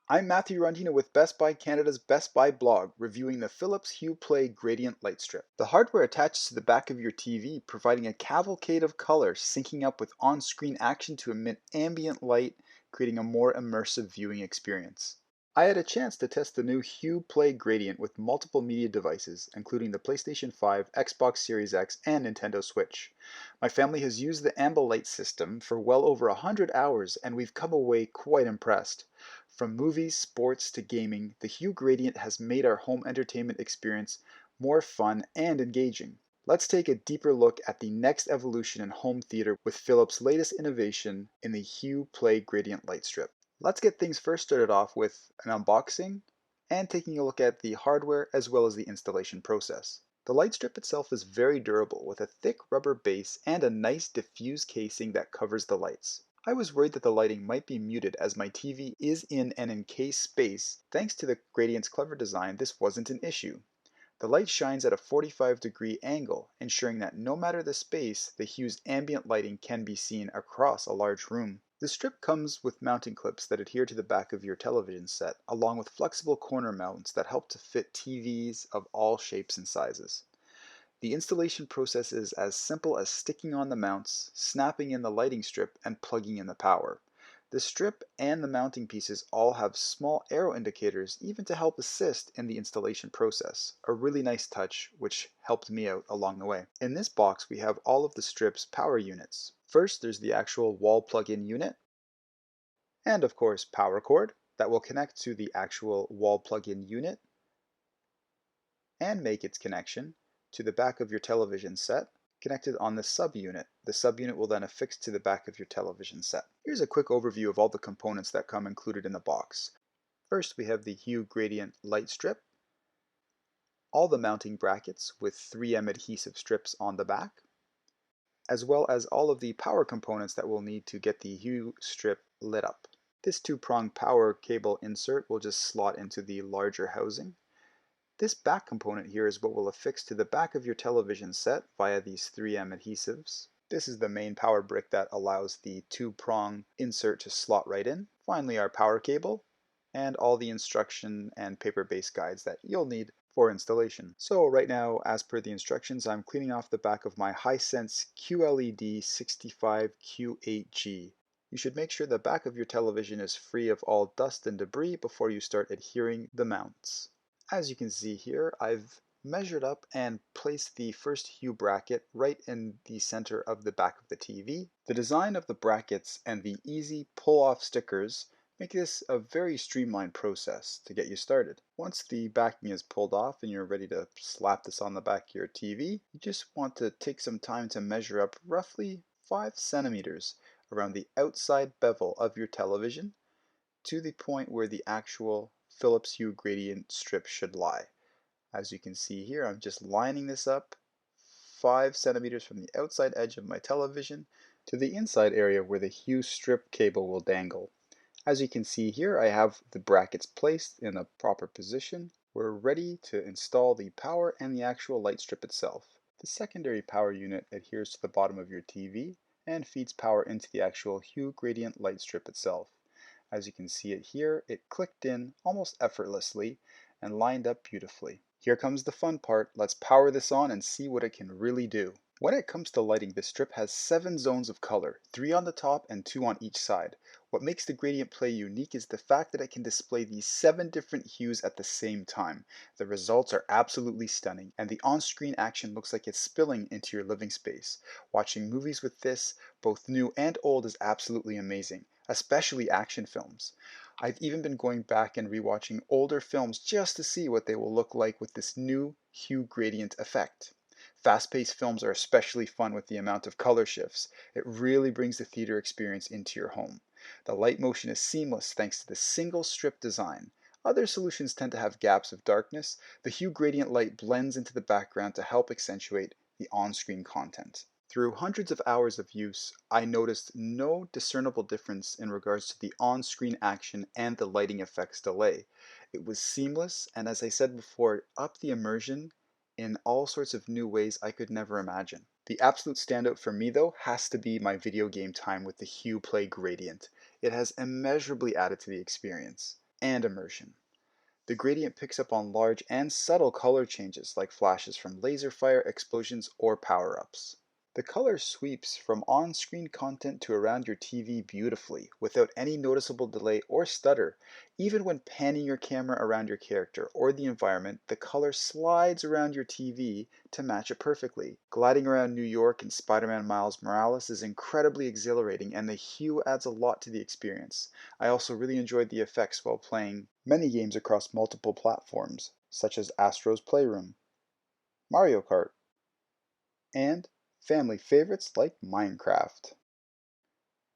I'm Matthew Rondino with Best Buy Canada's Best Buy blog, reviewing the Philips Hue Gradient Lightstrip. The hardware attaches to the back of your TV, providing a cavalcade of color, syncing up with on-screen action to emit ambient light, creating a more immersive viewing experience. I had a chance to test the new Hue Gradient with multiple media devices, including the PlayStation 5, Xbox Series X, and Nintendo Switch. My family has used the Ambilight system for well over 100 hours, and we've come away quite impressed. From movies, sports, to gaming, the Hue Gradient has made our home entertainment experience more fun and engaging. Let's take a deeper look at the next evolution in home theater with Philips' latest innovation in the Hue Gradient Lightstrip. Let's get things first started off with an unboxing and taking a look at the hardware as well as the installation process. The Lightstrip itself is very durable with a thick rubber base and a nice diffuse casing that covers the lights. I was worried that the lighting might be muted as my TV is in an encased space. Thanks to the Gradient's clever design, this wasn't an issue. The light shines at a 45-degree angle, ensuring that no matter the space, the Hue's ambient lighting can be seen across a large room. The strip comes with mounting clips that adhere to the back of your television set, along with flexible corner mounts that help to fit TVs of all shapes and sizes. The installation process is as simple as sticking on the mounts, snapping in the lighting strip, and plugging in the power. The strip and the mounting pieces all have small arrow indicators even to help assist in the installation process. A really nice touch which helped me out along the way. In this box we have all of the strip's power units. First there's the actual wall plug-in unit, and of course power cord that will connect to the actual wall plug-in unit and make its connection to the back of your television set, connected on the subunit. The subunit will then affix to the back of your television set. Here's a quick overview of all the components that come included in the box. First we have the Hue Gradient light strip, all the mounting brackets with 3M adhesive strips on the back, as well as all of the power components that we'll need to get the Hue strip lit up. This two-prong power cable insert will just slot into the larger housing. This back component here is what will affix to the back of your television set via these 3M adhesives. This is the main power brick that allows the two-prong insert to slot right in. Finally, our power cable and all the instruction and paper-based guides that you'll need for installation. So right now, as per the instructions, I'm cleaning off the back of my Hisense QLED 65Q8G. You should make sure the back of your television is free of all dust and debris before you start adhering the mounts. As you can see here, I've measured up and placed the first Hue bracket right in the center of the back of the TV. The design of the brackets and the easy pull-off stickers make this a very streamlined process to get you started. Once the backing is pulled off and you're ready to slap this on the back of your TV, you just want to take some time to measure up roughly 5 centimeters around the outside bevel of your television to the point where the actual Philips Hue Gradient strip should lie. As you can see here, I'm just lining this up 5 centimeters from the outside edge of my television to the inside area where the Hue strip cable will dangle. As you can see here, I have the brackets placed in the proper position. We're ready to install the power and the actual light strip itself. The secondary power unit adheres to the bottom of your TV and feeds power into the actual Hue Gradient light strip itself. As you can see it here, it clicked in almost effortlessly and lined up beautifully. Here comes the fun part. Let's power this on and see what it can really do. When it comes to lighting, this strip has 7 zones of color, 3 on the top and 2 on each side. What makes the Gradient Play unique is the fact that it can display these 7 different hues at the same time. The results are absolutely stunning, and the on-screen action looks like it's spilling into your living space. Watching movies with this, both new and old, is absolutely amazing, especially action films. I've even been going back and rewatching older films just to see what they will look like with this new Hue Gradient effect. Fast-paced films are especially fun with the amount of color shifts. It really brings the theater experience into your home. The light motion is seamless thanks to the single strip design. Other solutions tend to have gaps of darkness. The Hue Gradient light blends into the background to help accentuate the on-screen content. Through hundreds of hours of use, I noticed no discernible difference in regards to the on-screen action and the lighting effects delay. It was seamless, and as I said before, upped the immersion in all sorts of new ways I could never imagine. The absolute standout for me though has to be my video game time with the Hue Gradient. It has immeasurably added to the experience. and immersion. The gradient picks up on large and subtle color changes like flashes from laser fire, explosions, or power-ups. The color sweeps from on-screen content to around your TV beautifully, without any noticeable delay or stutter. Even when panning your camera around your character or the environment, the color slides around your TV to match it perfectly. Gliding around New York in Spider-Man Miles Morales is incredibly exhilarating, and the hue adds a lot to the experience. I also really enjoyed the effects while playing many games across multiple platforms, such as Astro's Playroom, Mario Kart, and family favorites like Minecraft.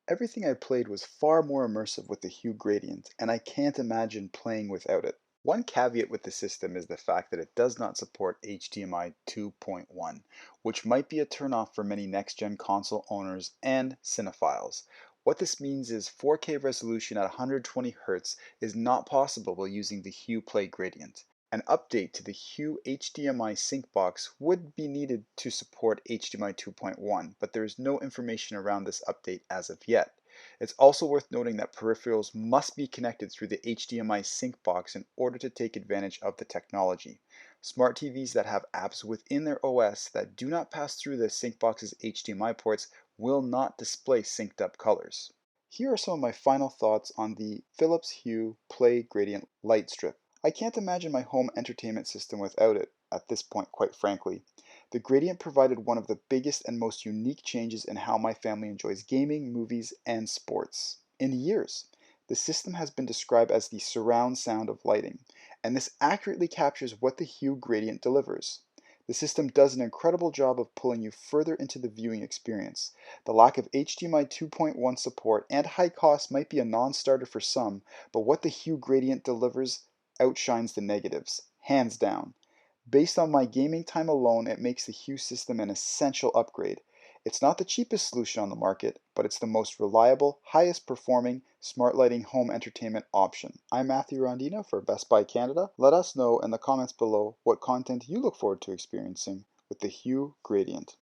Everything I played was far more immersive with the Hue Gradient, and I can't imagine playing without it. One caveat with the system is the fact that it does not support HDMI 2.1, which might be a turnoff for many next-gen console owners and cinephiles. What this means is 4K resolution at 120Hz is not possible while using the Hue Play Gradient. An update to the Hue HDMI sync box would be needed to support HDMI 2.1, but there is no information around this update as of yet. It's also worth noting that peripherals must be connected through the HDMI sync box in order to take advantage of the technology. Smart TVs that have apps within their OS that do not pass through the sync box's HDMI ports will not display synced up colors. Here are some of my final thoughts on the Philips Hue Play Gradient Lightstrip. I can't imagine my home entertainment system without it at this point, quite frankly. The Gradient provided one of the biggest and most unique changes in how my family enjoys gaming, movies, and sports in years. The system has been described as the surround sound of lighting, and this accurately captures what the Hue Gradient delivers. The system does an incredible job of pulling you further into the viewing experience. The lack of HDMI 2.1 support and high cost might be a non-starter for some, but what the Hue Gradient delivers outshines the negatives, hands down. Based on my gaming time alone, it makes the Hue system an essential upgrade. It's not the cheapest solution on the market, but it's the most reliable, highest performing, smart lighting home entertainment option. I'm Matthew Rondino for Best Buy Canada. Let us know in the comments below what content you look forward to experiencing with the Hue Gradient.